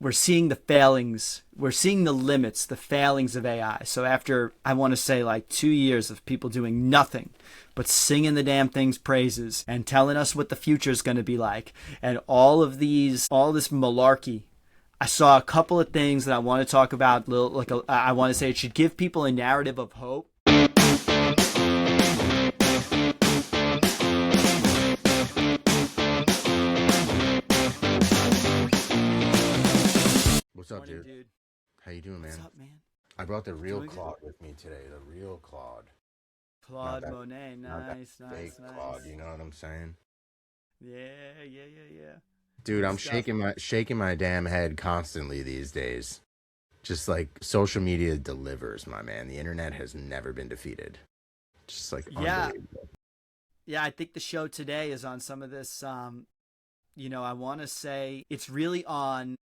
we're seeing the failings, we're seeing the limits, the failings of AI. So after, I want to say, like 2 years of people doing nothing but singing the damn thing's praises and telling us what the future is going to be like, and all this malarkey, I saw a couple of things that I want to talk about. I want to say it should give people a narrative of hope. What's up, dude? How you doing, man? What's up, man? I brought the real Doing Claude good. with me today. The real Claude. Claude Monet, Not that nice, fake nice. Claude, you know what I'm saying? Yeah. Dude, Good I'm stuff. shaking my damn head constantly these days. Just like social media delivers, my man. The internet has never been defeated. Just like Yeah, unbelievable. yeah. I think the show today is on some of this. I want to say it's really on.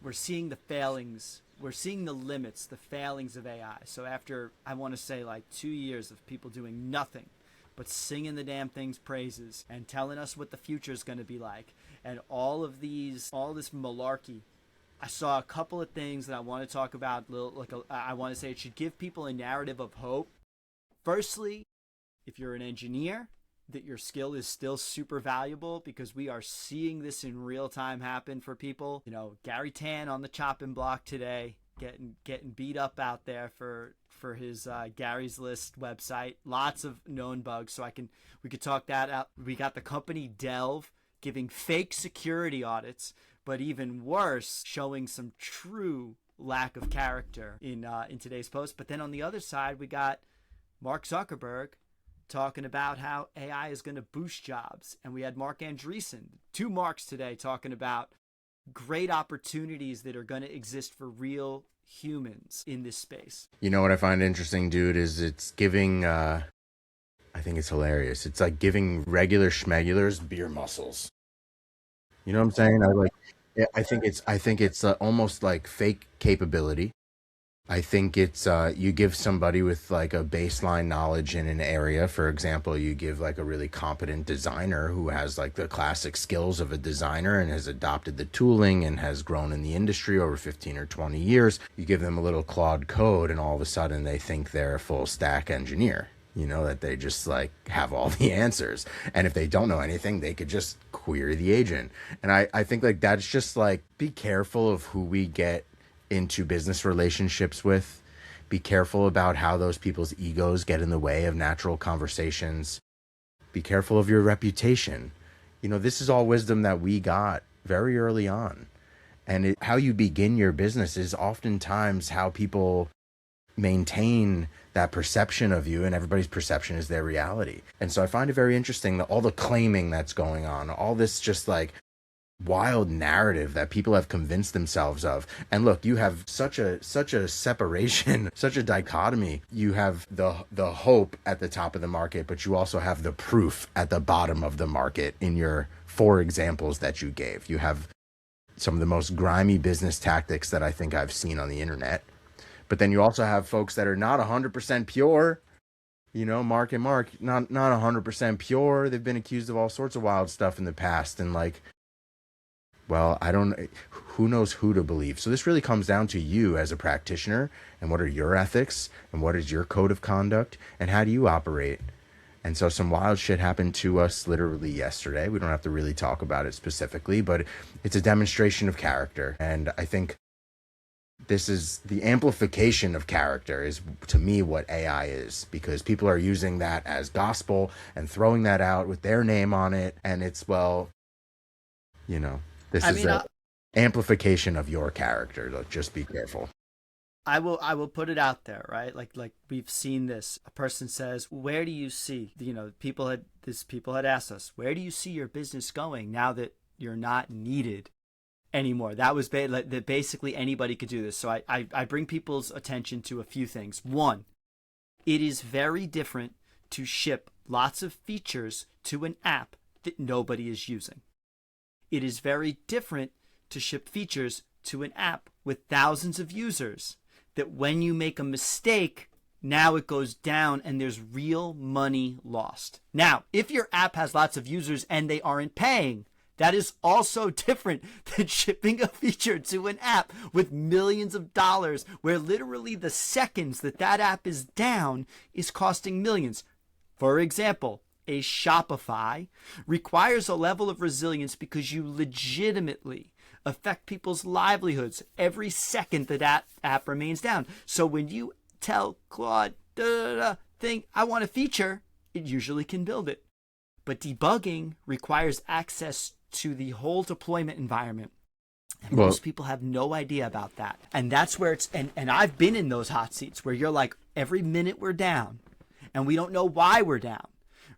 We're seeing the failings. We're seeing the limits, the failings of AI. So after, I want to say, like 2 years of people doing nothing but singing the damn thing's praises and telling us what the future is going to be like, and all this malarkey, I saw a couple of things that I want to talk about. I want to say it should give people a narrative of hope. Firstly, if you're an engineer, that your skill is still super valuable, because we are seeing this in real time happen for people. Gary Tan on the chopping block today, getting beat up out there for his Gary's List website. Lots of known bugs, so we could talk that out. We got the company Delve giving fake security audits, but even worse, showing some true lack of character in today's post. But then on the other side, we got Mark Zuckerberg talking about how AI is going to boost jobs. And we had Mark Andreessen, two Marks today, talking about great opportunities that are going to exist for real humans in this space. You know what I find interesting, dude, is it's giving I think it's hilarious. It's like giving regular schmegulars beer muscles. You know what I'm saying? I think it's almost like fake capability. I think it's you give somebody with like a baseline knowledge in an area. For example, you give like a really competent designer who has like the classic skills of a designer and has adopted the tooling and has grown in the industry over 15 or 20 years. You give them a little Claude code and all of a sudden they think they're a full stack engineer. You know, that they just like have all the answers. And if they don't know anything, they could just query the agent. And I think like that's just like, be careful of who we get into business relationships with. Be careful about how those people's egos get in the way of natural conversations. Be careful of your reputation. You know, this is all wisdom that we got very early on. And how you begin your business is oftentimes how people maintain that perception of you, and everybody's perception is their reality. And so I find it very interesting that all the claiming that's going on, all this just like wild narrative that people have convinced themselves of. And look, you have such a separation, such a dichotomy. You have the hope at the top of the market, but you also have the proof at the bottom of the market in your four examples that you gave. You have some of the most grimy business tactics that I think I've seen on the internet. But then you also have folks that are not 100% pure. You know, Mark and Mark, not 100% pure. They've been accused of all sorts of wild stuff in the past. And like, well, who knows who to believe. So this really comes down to you as a practitioner, and what are your ethics, and what is your code of conduct, and how do you operate? And so some wild shit happened to us literally yesterday. We don't have to really talk about it specifically, but it's a demonstration of character. And I think this is the amplification of character is, to me, what AI is, because people are using that as gospel and throwing that out with their name on it. And it's, well, you know, this I is mean, a amplification of your character. Like, just be careful. I will put it out there, right? Like we've seen this. A person says, "Where do you see?" People had asked us, "Where do you see your business going now that you're not needed anymore?" That was that basically anybody could do this. So I bring people's attention to a few things. One, it is very different to ship lots of features to an app that nobody is using. It is very different to ship features to an app with thousands of users that when you make a mistake, now it goes down and there's real money lost. Now, if your app has lots of users and they aren't paying, That is also different than shipping a feature to an app with millions of dollars, where literally the seconds that that app is down is costing millions. For example, a Shopify requires a level of resilience because you legitimately affect people's livelihoods every second that that app remains down. So when you tell Claude, thing, I want a feature, it usually can build it. But debugging requires access to the whole deployment environment. And most people have no idea about that. And that's where it's, and I've been in those hot seats where you're like, every minute we're down and we don't know why we're down,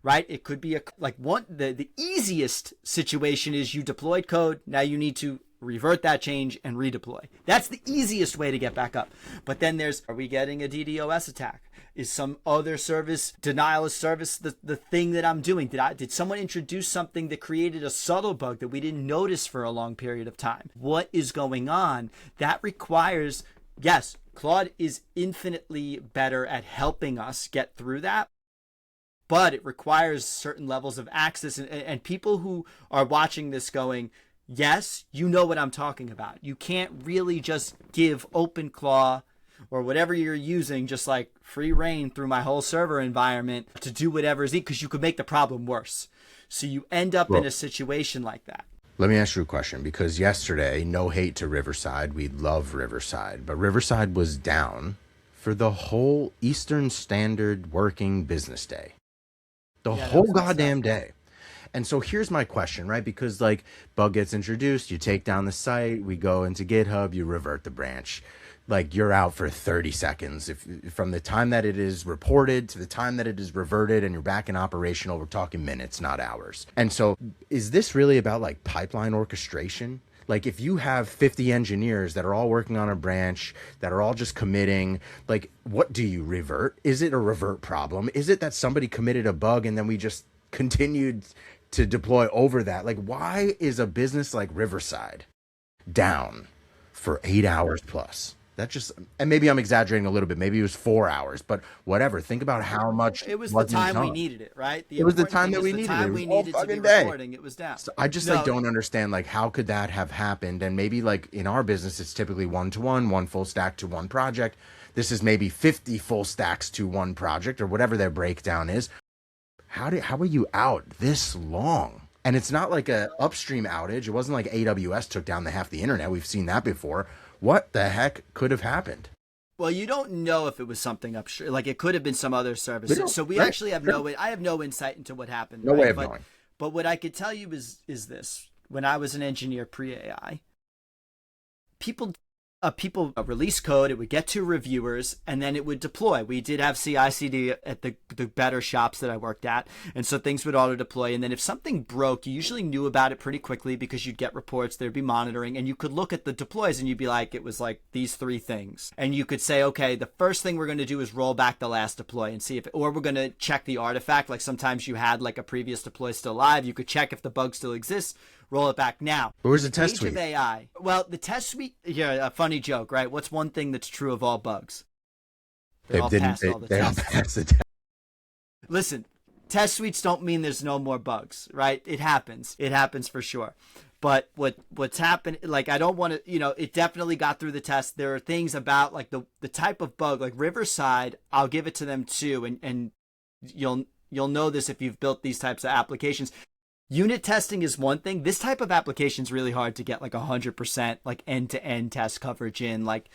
right? It could be the easiest situation is you deployed code. Now you need to revert that change and redeploy. That's the easiest way to get back up. But then are we getting a DDoS attack? Is some other service, denial of service, the thing that I'm doing? Did someone introduce something that created a subtle bug that we didn't notice for a long period of time? What is going on? That requires, yes, Claude is infinitely better at helping us get through that, but it requires certain levels of access. And people who are watching this going, yes, you know what I'm talking about. You can't really just give OpenClaw or whatever you're using just like free reign through my whole server environment to do whatever is needed, because you could make the problem worse. So you end up in a situation like that. Let me ask you a question, because yesterday, no hate to Riverside, we love Riverside, but Riverside was down for the whole Eastern Standard working business day. The whole goddamn day. And so here's my question, right? Because like bug gets introduced, you take down the site, we go into GitHub, you revert the branch. Like you're out for 30 seconds. If from the time that it is reported to the time that it is reverted and you're back in operational, we're talking minutes, not hours. And so is this really about like pipeline orchestration? Like if you have 50 engineers that are all working on a branch, that are all just committing, like what do you revert? Is it a revert problem? Is it that somebody committed a bug and then we just continued to deploy over that? Like why is a business like Riverside down for 8 hours plus? That just, and maybe I'm exaggerating a little bit. Maybe it was 4 hours, but whatever. Think about how much it was the time we needed it, right? It was the time that we needed it. It was all fucking day. It was down. So I just like don't understand like how could that have happened? And maybe like in our business, it's typically 1-to-1, one full stack to one project. This is maybe 50 full stacks to one project or whatever their breakdown is. How are you out this long? And it's not like a upstream outage. It wasn't like AWS took down half the internet. We've seen that before. What the heck could have happened? Well, you don't know if it was something upstream. Like it could have been some other services. So we actually have I have no insight into what happened. No way of knowing. But what I could tell you is this. When I was an engineer pre-AI, people release code, it would get to reviewers, and then it would deploy. We did have CI/CD at the better shops that I worked at, and so things would auto deploy. And then if something broke, you usually knew about it pretty quickly because you'd get reports, there'd be monitoring, and you could look at the deploys and you'd be like, it was like these 3 things. And you could say, okay, the first thing we're going to do is roll back the last deploy and see or we're going to check the artifact. Like sometimes you had like a previous deploy still live. You could check if the bug still exists. Roll it back now. Where's the test suite? Of AI. Well, the test suite, here, a funny joke, right? What's one thing that's true of all bugs? They all pass the test. Listen, test suites don't mean there's no more bugs, right? It happens. It happens for sure. But what's happened, like I don't want to, it definitely got through the test. There are things about like the type of bug, like Riverside, I'll give it to them too. And you'll know this if you've built these types of applications. Unit testing is one thing. This type of application is really hard to get like 100% like end-to-end test coverage in, like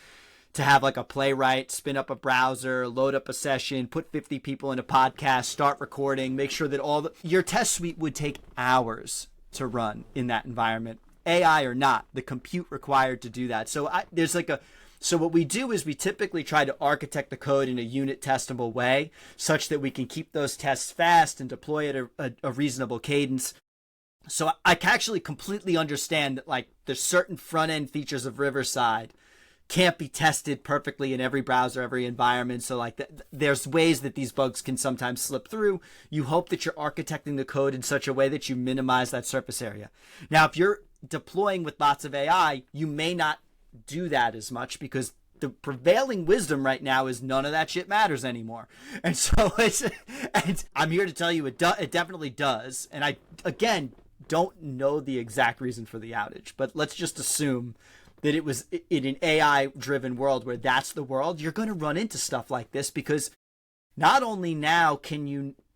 to have like a playwright, spin up a browser, load up a session, put 50 people in a podcast, start recording, make sure that your test suite would take hours to run in that environment, AI or not, the compute required to do that. So So what we do is we typically try to architect the code in a unit testable way such that we can keep those tests fast and deploy at a reasonable cadence. So I can actually completely understand that like there's certain front end features of Riverside can't be tested perfectly in every browser, every environment. So like there's ways that these bugs can sometimes slip through. You hope that you're architecting the code in such a way that you minimize that surface area. Now, if you're deploying with lots of AI, you may not do that as much because the prevailing wisdom right now is none of that shit matters anymore. And so and I'm here to tell you it definitely does. And I, again, don't know the exact reason for the outage, but let's just assume that it was in an AI driven world where that's the world, you're going to run into stuff like this, because not only now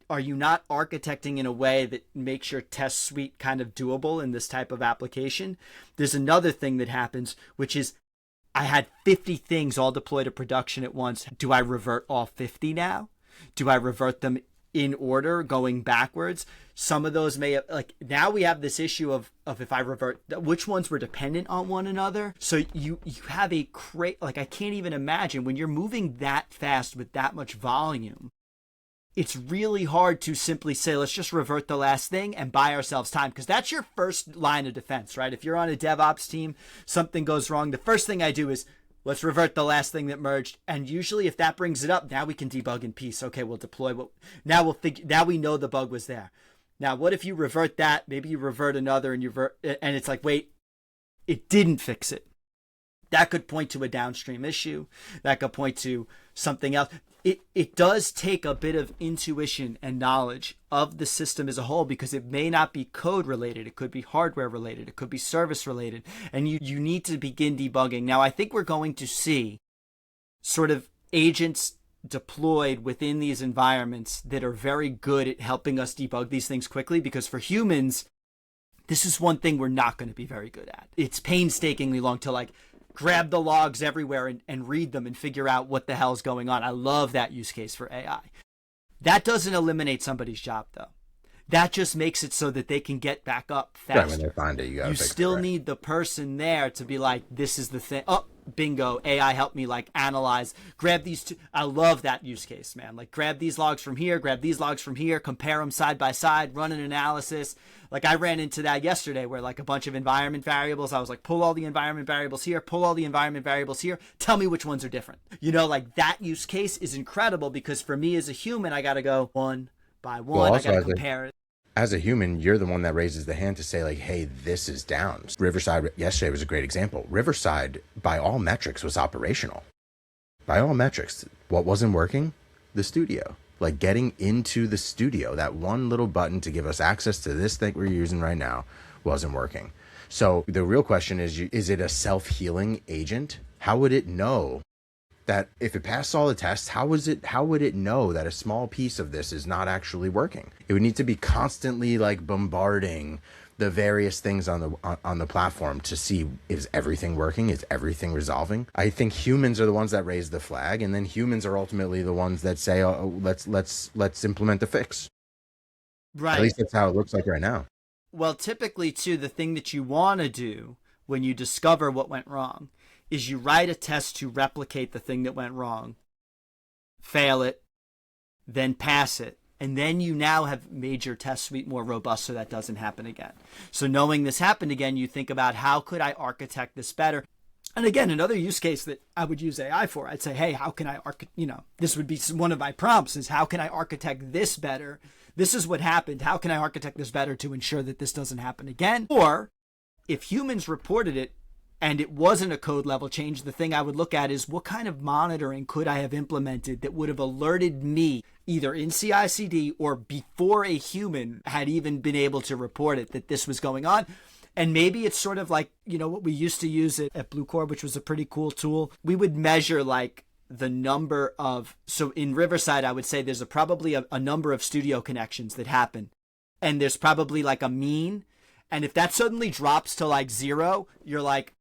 are you not architecting in a way that makes your test suite kind of doable in this type of application, there's another thing that happens, which is I had 50 things all deployed to production at once. Do I revert all 50 now? Do I revert them in order, going backwards? Some of those may, like, now we have this issue of if I revert, which ones were dependent on one another. So you have a like, I can't even imagine when you're moving that fast with that much volume. It's really hard to simply say, let's just revert the last thing and buy ourselves time, because that's your first line of defense, right? If you're on a DevOps team, something goes wrong, the first thing I do is, let's revert the last thing that merged. And usually if that brings it up, now we can debug in peace. Okay, we'll deploy now we know the bug was there. Now, what if you revert that? Maybe you revert another and it's like, wait, it didn't fix it. That could point to a downstream issue. That could point to something else. It does take a bit of intuition and knowledge of the system as a whole, because it may not be code related. It could be hardware related. It could be service related. And you need to begin debugging. Now, I think we're going to see sort of agents deployed within these environments that are very good at helping us debug these things quickly, because for humans, this is one thing we're not going to be very good at. It's painstakingly long to like grab the logs everywhere and read them and figure out what the hell's going on. I love that use case for AI. That doesn't eliminate somebody's job, though. That just makes it so that they can get back up faster. Right, when they find it, you still need the person there to be like, this is the thing. Oh, bingo, AI help me like analyze, grab these two. I love that use case, man. Like, grab these logs from here, grab these logs from here, compare them side by side, run an analysis. Like, I ran into that yesterday where like a bunch of environment variables, I was like, pull all the environment variables here, pull all the environment variables here, tell me which ones are different. You know, like, that use case is incredible, because for me as a human, I got to go one by one. I got to compare it. As a human, you're the one that raises the hand to say like, hey, this is down. Riverside yesterday was a great example. Riverside, by all metrics, was operational. By all metrics, what wasn't working? The studio. Like, getting into the studio, that one little button to give us access to this thing we're using right now wasn't working. So the real question is it a self-healing agent? How would it know that if it passed all the tests, how would it know that a small piece of this is not actually working? It would need to be constantly like bombarding the various things on the platform to see, is everything working? Is everything resolving? I think humans are the ones that raise the flag, and then humans are ultimately the ones that say, oh, let's implement the fix. Right. At least that's how it looks like right now. Well, typically too, the thing that you want to do when you discover what went wrong is you write a test to replicate the thing that went wrong, fail it, then pass it. And then you now have made your test suite more robust so that doesn't happen again. So knowing this happened again, you think about, how could I architect this better? And again, another use case that I would use AI for, I'd say, hey, how can I this would be one of my prompts, is how can I architect this better? This is what happened. How can I architect this better to ensure that this doesn't happen again? Or if humans reported it and it wasn't a code level change, the thing I would look at is, what kind of monitoring could I have implemented that would have alerted me either in CI/CD or before a human had even been able to report it, that this was going on? And maybe it's sort of like, what we used to use at Bluecore, which was a pretty cool tool. We would measure like the number of, so in Riverside, I would say there's probably a number of studio connections that happen. And there's probably like a mean. And if that suddenly drops to like 0, you're like,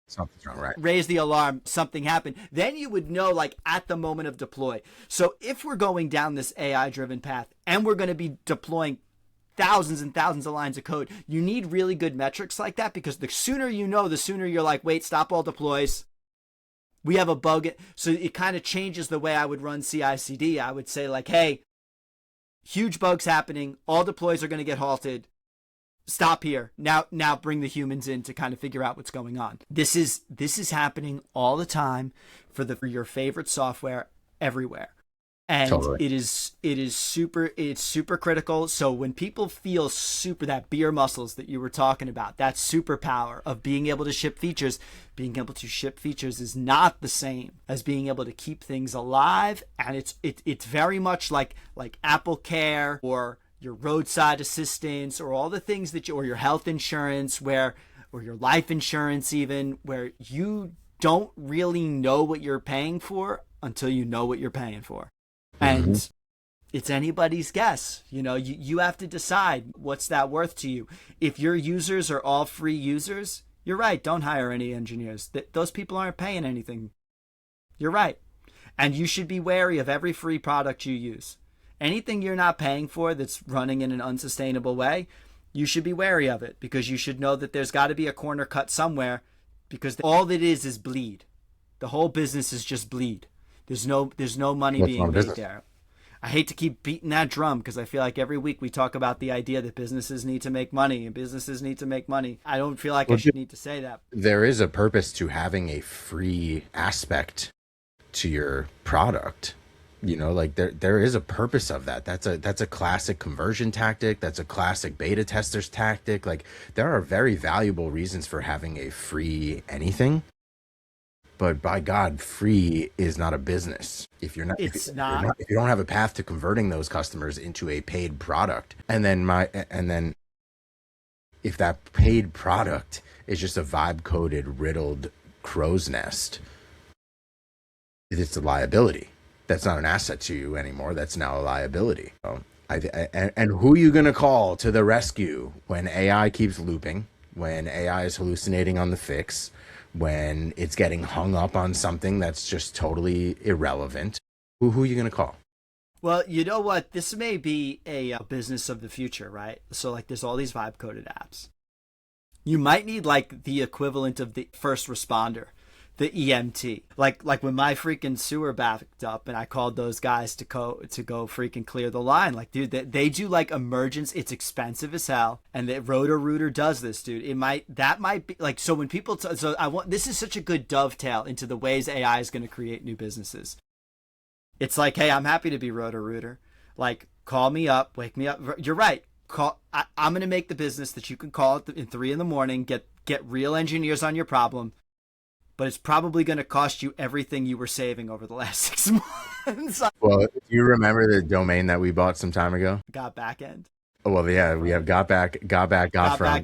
something's wrong, right? Raise the alarm, something happened. Then you would know, like, at the moment of deploy. So if we're going down this AI-driven path and we're going to be deploying thousands and thousands of lines of code, you need really good metrics like that, because the sooner you know, the sooner you're like, wait, stop all deploys. We have a bug. So it kind of changes the way I would run CI/CD. I would say like, hey, huge bugs happening. All deploys are going to get halted. Stop here. Now bring the humans in to kind of figure out what's going on. This is happening all the time for your favorite software everywhere. And totally. it's super critical. So when people feel that beer muscles that you were talking about, that superpower of being able to ship features is not the same as being able to keep things alive. And it's very much like Apple Care or your roadside assistance, or all the things that or your health insurance, where, or your life insurance even, where you don't really know what you're paying for until you know what you're paying for. Mm-hmm. And it's anybody's guess. You have to decide what's that worth to you. If your users are all free users, you're right. Don't hire any engineers. Those people aren't paying anything. You're right. And you should be wary of every free product you use. Anything you're not paying for that's running in an unsustainable way, you should be wary of it, because you should know that there's got to be a corner cut somewhere, because all it is bleed. The whole business is just bleed. There's no money being made there. I hate to keep beating that drum, because I feel like every week we talk about the idea that businesses need to make money and businesses need to make money. I don't feel like I should need to say that. There is a purpose to having a free aspect to your product. Like there is a purpose of that. That's a classic conversion tactic. That's a classic beta tester's tactic. Like, there are very valuable reasons for having a free anything. But by God, free is not a business. If you don't have a path to converting those customers into a paid product, and then if that paid product is just a vibe coded, riddled crow's nest, it's a liability. That's not an asset to you anymore. That's now a liability. So and who are you going to call to the rescue when AI keeps looping, when AI is hallucinating on the fix, when it's getting hung up on something that's just totally irrelevant? Who are you going to call? Well, you know what? This may be a business of the future, right? So, like, there's all these vibe coded apps. You might need, like, the equivalent of the first responder, the EMT. Like when my freaking sewer backed up and I called those guys to go freaking clear the line. Like, dude, they do like emergence. It's expensive as hell, and the Roto-Rooter does this, dude. That might be like, so when people this is such a good dovetail into the ways AI is going to create new businesses. It's like, hey, I'm happy to be Roto-Rooter. Like, call me up, wake me up. You're right. I'm going to make the business that you can call in 3 a.m, get real engineers on your problem. But it's probably going to cost you everything you were saving over the last 6 months. Well, do you remember the domain that we bought some time ago? Got back end. Oh, well, yeah, we have got front. Got back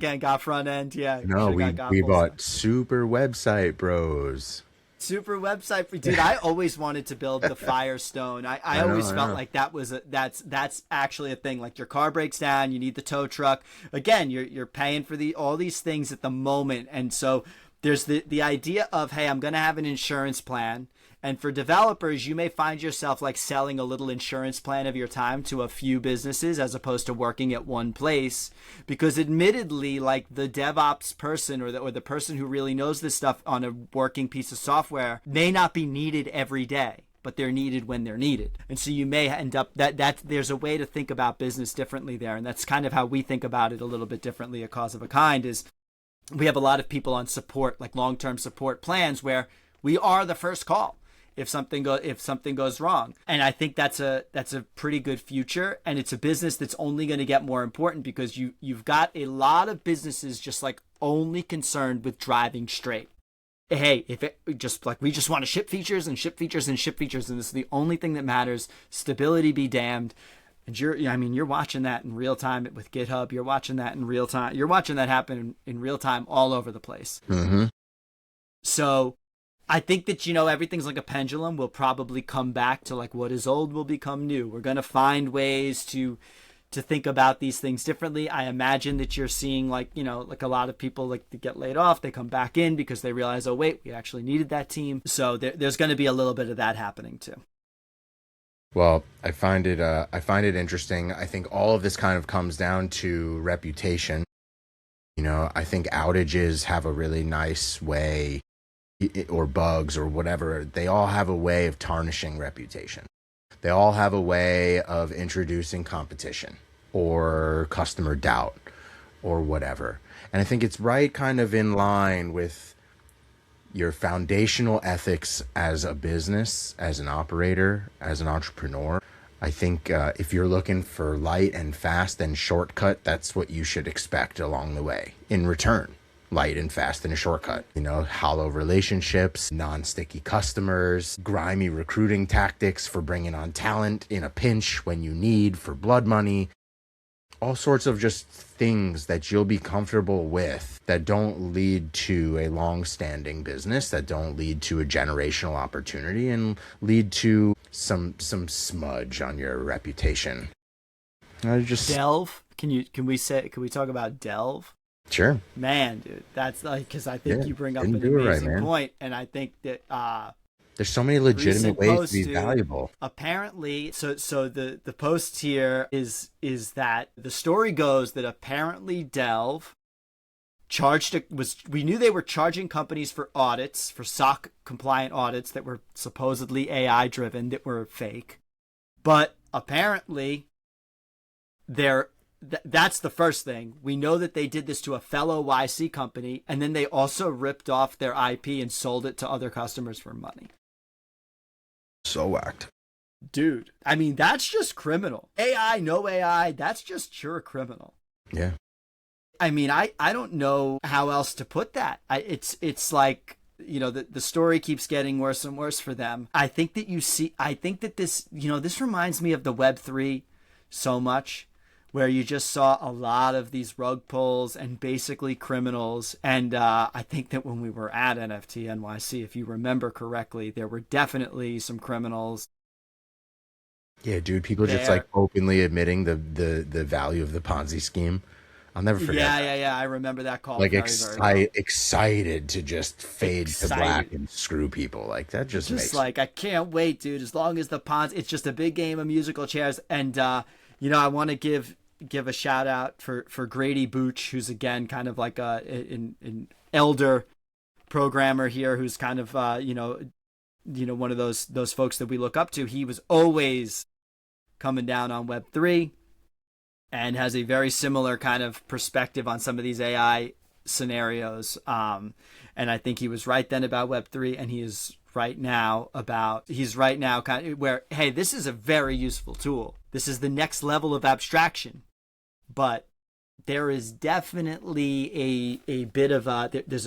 end, got front end. Yeah. No, we bought Super Website Bros. Super Website, dude. I always wanted to build the Firestone. I always felt like that's actually a thing. Like, your car breaks down, you need the tow truck. Again, you're paying for all these things at the moment, and so there's the idea of, hey, I'm going to have an insurance plan. And for developers, you may find yourself like selling a little insurance plan of your time to a few businesses as opposed to working at one place. Because admittedly, like, the DevOps person or the person who really knows this stuff on a working piece of software may not be needed every day, but they're needed when they're needed. And so you may end up that there's a way to think about business differently there. And that's kind of how we think about it a little bit differently at Cause of a Kind. Is we have a lot of people on support, like long-term support plans, where we are the first call if something goes wrong. And I think that's a pretty good future, and it's a business that's only going to get more important, because you've got a lot of businesses just like only concerned with driving straight. Hey, if it just like, we just want to ship features and ship features and ship features, and this is the only thing that matters. Stability be damned. And you're watching that in real time with GitHub. You're watching that in real time. You're watching that happen in real time all over the place. Mm-hmm. So I think that, everything's like a pendulum. We'll probably come back to like what is old will become new. We're going to find ways to think about these things differently. I imagine that you're seeing like a lot of people like to get laid off. They come back in because they realize, oh, wait, we actually needed that team. So there's going to be a little bit of that happening too. Well, I find it interesting. I think all of this kind of comes down to reputation. I think outages have a really nice way, or bugs or whatever. They all have a way of tarnishing reputation. They all have a way of introducing competition or customer doubt or whatever. And I think it's right kind of in line with your foundational ethics as a business, as an operator, as an entrepreneur. I think if you're looking for light and fast and shortcut, that's what you should expect along the way. In return, light and fast and a shortcut. Hollow relationships, non-sticky customers, grimy recruiting tactics for bringing on talent in a pinch when you need for blood money. all sorts of just things that you'll be comfortable with that don't lead to a long-standing business, that don't lead to a generational opportunity, and lead to some smudge on your reputation. I just Delve. Can we talk about Delve? Sure. Man, dude, that's like, because I think you bring up an Didn't do it right, amazing man. point, and I think that There's so many legitimate recent ways post, to be dude, valuable. apparently, so the post here is that the story goes that apparently Delve we knew they were charging companies for audits, for SOC compliant audits that were supposedly AI driven, that were fake, but apparently that's the first thing. We know that they did this to a fellow YC company, and then they also ripped off their IP and sold it to other customers for money. So whacked. Dude, I mean, that's just criminal. AI, no AI, that's just pure criminal. Yeah. I mean, I don't know how else to put that. It's like, you know, the story keeps getting worse and worse for them. I think that this, you know, this reminds me of the Web3 so much, where you just saw a lot of these rug pulls and basically criminals. And I think that when we were at NFT NYC, if you remember correctly, there were definitely some criminals. Yeah, dude, people just like openly admitting the value of the Ponzi scheme. I'll never forget. Yeah. I remember that call. Like very well. excited to just fade to black and screw people. Like that just makes like, I can't wait, dude. As long as the Ponzi, it's just a big game of musical chairs. And you know, I want to give a shout out for Grady Booch, who's again kind of like an elder programmer here, who's kind of you know one of those folks that we look up to. He was always coming down on Web3 and has a very similar kind of perspective on some of these AI scenarios. And I think he was right then about Web3, and he is right now kind of where, hey, this is a very useful tool. This is the next level of abstraction. But there is definitely a bit of there's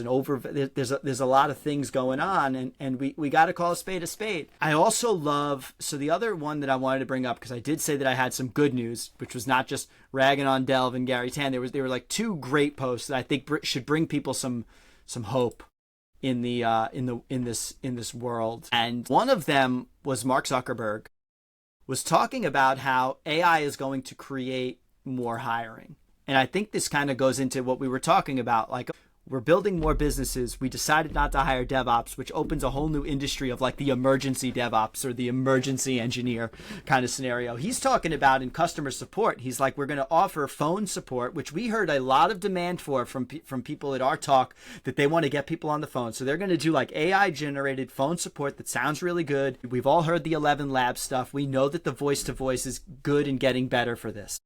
a lot of things going on, and we got to call a spade a spade. I also love, so the other one that I wanted to bring up, because I did say that I had some good news, which was not just ragging on Delve and Gary Tan. They were like two great posts that I think should bring people some hope in this world. And one of them was Mark Zuckerberg was talking about how AI is going to create more hiring. And I think this kind of goes into what we were talking about. Like, we're building more businesses. We decided not to hire DevOps, which opens a whole new industry of like the emergency DevOps or the emergency engineer kind of scenario. He's talking about in customer support. He's like, we're going to offer phone support, which we heard a lot of demand for from people at our talk, that they want to get people on the phone. So they're going to do like AI generated phone support that sounds really good. We've all heard the 11 Labs stuff. We know that the voice to voice is good and getting better for this.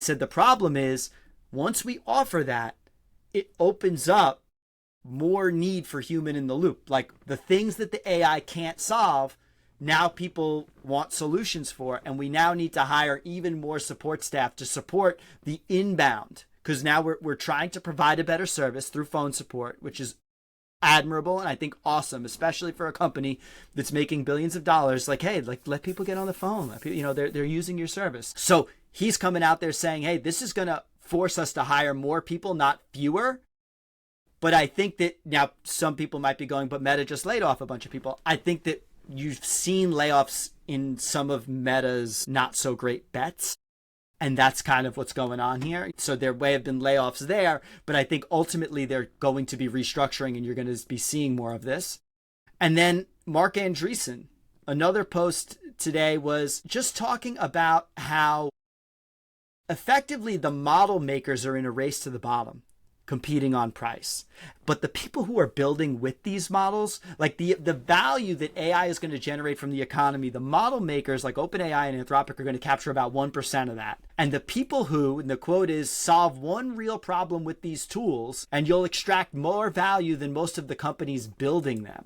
Said the problem is, once we offer that, it opens up more need for human in the loop. Like the things that the AI can't solve, now people want solutions for, and we now need to hire even more support staff to support the inbound, because now we're trying to provide a better service through phone support, which is admirable and I think awesome, especially for a company that's making billions of dollars. Like, hey, like, let people get on the phone. You know, they're using your service. So he's coming out there saying, hey, this is going to force us to hire more people, not fewer. But I think that now some people might be going, but Meta just laid off a bunch of people. I think that you've seen layoffs in some of Meta's not so great bets. And that's kind of what's going on here. So there may have been layoffs there, but I think ultimately they're going to be restructuring, and you're going to be seeing more of this. And then Mark Andreessen, another post today, was just talking about how effectively the model makers are in a race to the bottom, competing on price. But the people who are building with these models, like the value that AI is going to generate from the economy, the model makers like OpenAI and Anthropic are going to capture about 1% of that. And the people who, and the quote is, solve one real problem with these tools, and you'll extract more value than most of the companies building them.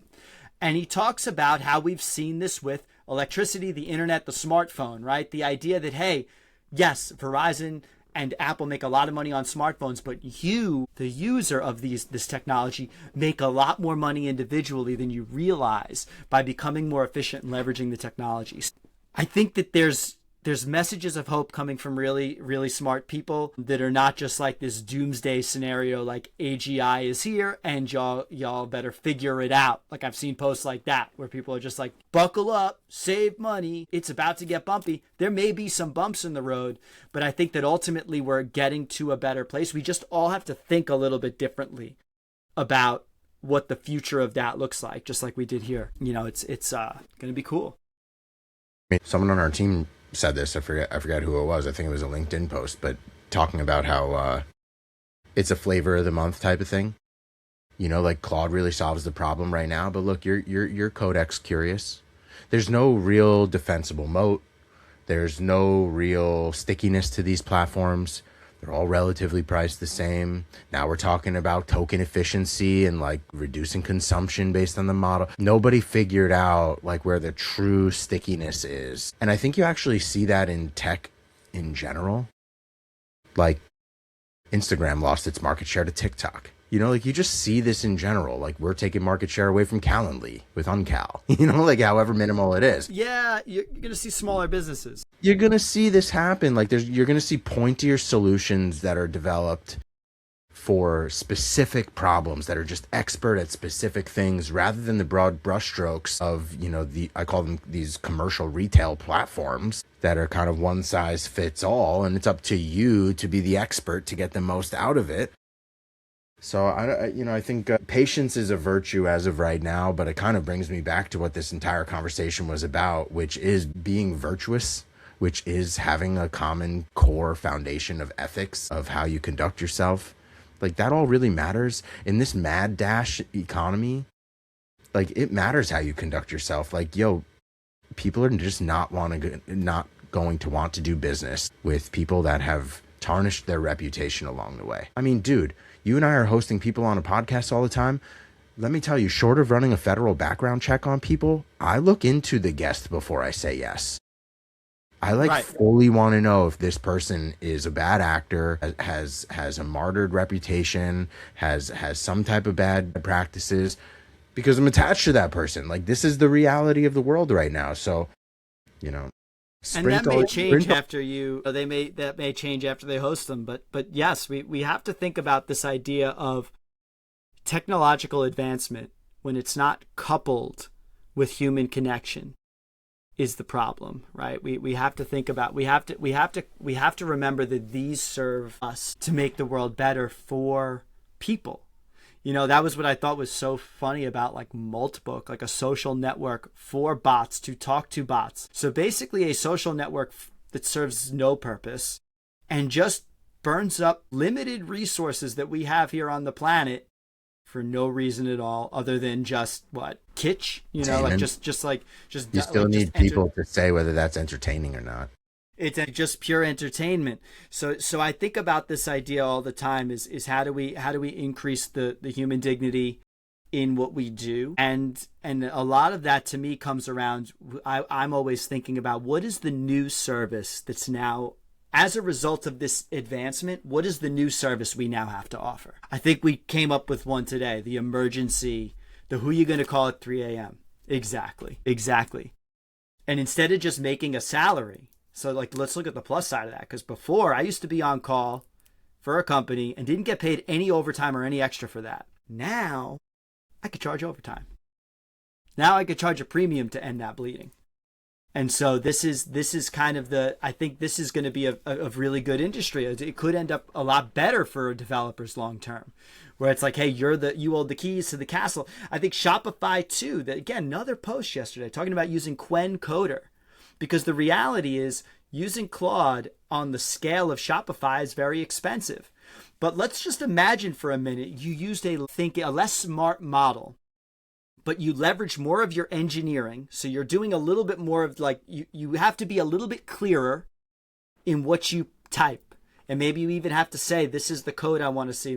And he talks about how we've seen this with electricity, the internet, the smartphone, right? The idea that, hey, yes, Verizon and Apple make a lot of money on smartphones, but you, the user of this technology, make a lot more money individually than you realize by becoming more efficient and leveraging the technologies. I think that there's there's messages of hope coming from really, really smart people that are not just like this doomsday scenario, like AGI is here and y'all better figure it out. Like I've seen posts like that where people are just like, buckle up, save money, it's about to get bumpy. There may be some bumps in the road, but I think that ultimately we're getting to a better place. We just all have to think a little bit differently about what the future of that looks like, just like we did here. You know, it's going to be cool. Someone on our team said this. I forget who it was. I think it was a LinkedIn post, but talking about how it's a flavor of the month type of thing. You know, like Claude really solves the problem right now, but look, you're Codex curious. There's no real defensible moat. There's no real stickiness to these platforms. They're all relatively priced the same. Now we're talking about token efficiency and like reducing consumption based on the model. Nobody figured out like where the true stickiness is. And I think you actually see that in tech in general. Like Instagram lost its market share to TikTok. You know, like you just see this in general. Like we're taking market share away from Calendly with Uncal, you know, like however minimal it is. Yeah, you're going to see smaller businesses. You're going to see this happen. Like you're going to see pointier solutions that are developed for specific problems that are just expert at specific things rather than the broad brushstrokes of, you know, I call them these commercial retail platforms that are kind of one size fits all. And it's up to you to be the expert to get the most out of it. So, I think patience is a virtue as of right now, but it kind of brings me back to what this entire conversation was about, which is being virtuous, which is having a common core foundation of ethics of how you conduct yourself. Like that all really matters in this mad dash economy. Like it matters how you conduct yourself. Like, yo, people are just not going to want to do business with people that have tarnished their reputation along the way. I mean, dude, you and I are hosting people on a podcast all the time. Let me tell you, short of running a federal background check on people, I look into the guest before I say yes. I fully want to know if this person is a bad actor, has a martyred reputation, has some type of bad practices, because I'm attached to that person. Like this is the reality of the world right now. So, you know, and that may change after that may change after they host them. But yes, we have to think about this idea of technological advancement when it's not coupled with human connection is the problem, right? We have to think about, we have to remember that these serve us to make the world better for people. You know, that was what I thought was so funny about like Multibook, like a social network for bots to talk to bots. So basically a social network that serves no purpose and just burns up limited resources that we have here on the planet for no reason at all other than just what? Kitsch? You know, like just you still like need people to say whether that's entertaining or not. It's just pure entertainment. So I think about this idea all the time is how do we increase the human dignity in what we do? And a lot of that to me comes around, I'm always thinking about what is the new service that's now, as a result of this advancement, what is the new service we now have to offer? I think we came up with one today, the emergency, the who you going to call at 3 a.m. Exactly. And instead of just making a salary, so like, let's look at the plus side of that. Because before I used to be on call for a company and didn't get paid any overtime or any extra for that. Now I could charge overtime. Now I could charge a premium to end that bleeding. And so this is kind of I think this is going to be a really good industry. It could end up a lot better for developers long term, where it's like, hey, you hold the keys to the castle. I think Shopify too, that again, another post yesterday talking about using Quen Coder. Because the reality is using Claude on the scale of Shopify is very expensive. But let's just imagine for a minute you used a less smart model, but you leverage more of your engineering. So you're doing a little bit more of like, you have to be a little bit clearer in what you type. And maybe you even have to say, this is the code I want to see.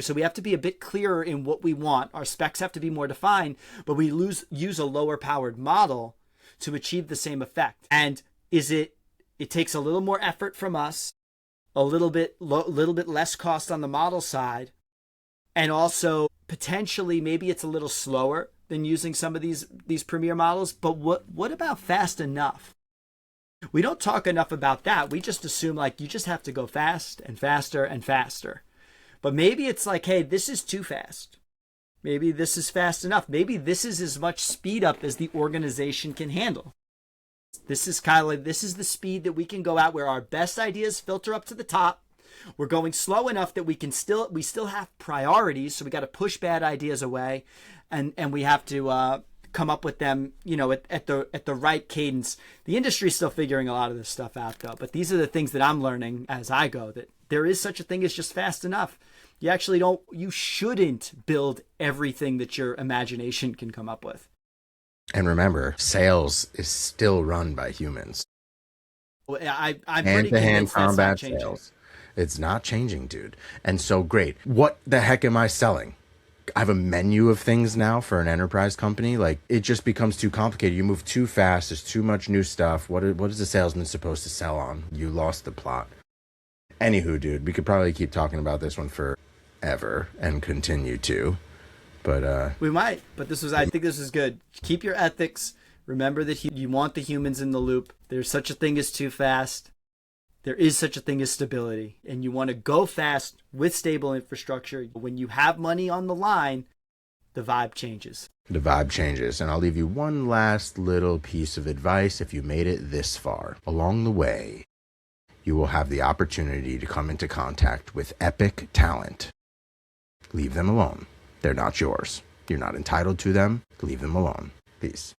So we have to be a bit clearer in what we want. Our specs have to be more defined, but we use a lower powered model to achieve the same effect. And it takes a little more effort from us, a little bit less cost on the model side, and also potentially maybe it's a little slower than using some of these premier models. But what about fast enough? We don't talk enough about that. We just assume like you just have to go fast and faster and faster. But maybe it's like, hey, this is too fast. Maybe this is fast enough. Maybe this is as much speed up as the organization can handle. This is kind of like, this is the speed that we can go out where our best ideas filter up to the top. We're going slow enough that we still have priorities. So we got to push bad ideas away, and we have to come up with them, at the right cadence. The industry is still figuring a lot of this stuff out though. But these are the things that I'm learning as I go, that there is such a thing as just fast enough. You shouldn't build everything that your imagination can come up with. And remember, sales is still run by humans. I'm hand-to-hand combat sales. It's not changing, dude. And so great. What the heck am I selling? I have a menu of things now for an enterprise company. Like, it just becomes too complicated. You move too fast. There's too much new stuff. What is the salesman supposed to sell on? You lost the plot. Anywho, dude, we could probably keep talking about this one forever and continue to. But we might. But I think this is good. Keep your ethics. Remember that you want the humans in the loop. There's such a thing as too fast. There is such a thing as stability. And you want to go fast with stable infrastructure. When you have money on the line, the vibe changes. The vibe changes. And I'll leave you one last little piece of advice. If you made it this far along the way, you will have the opportunity to come into contact with epic talent. Leave them alone. They're not yours. You're not entitled to them. Leave them alone. Peace.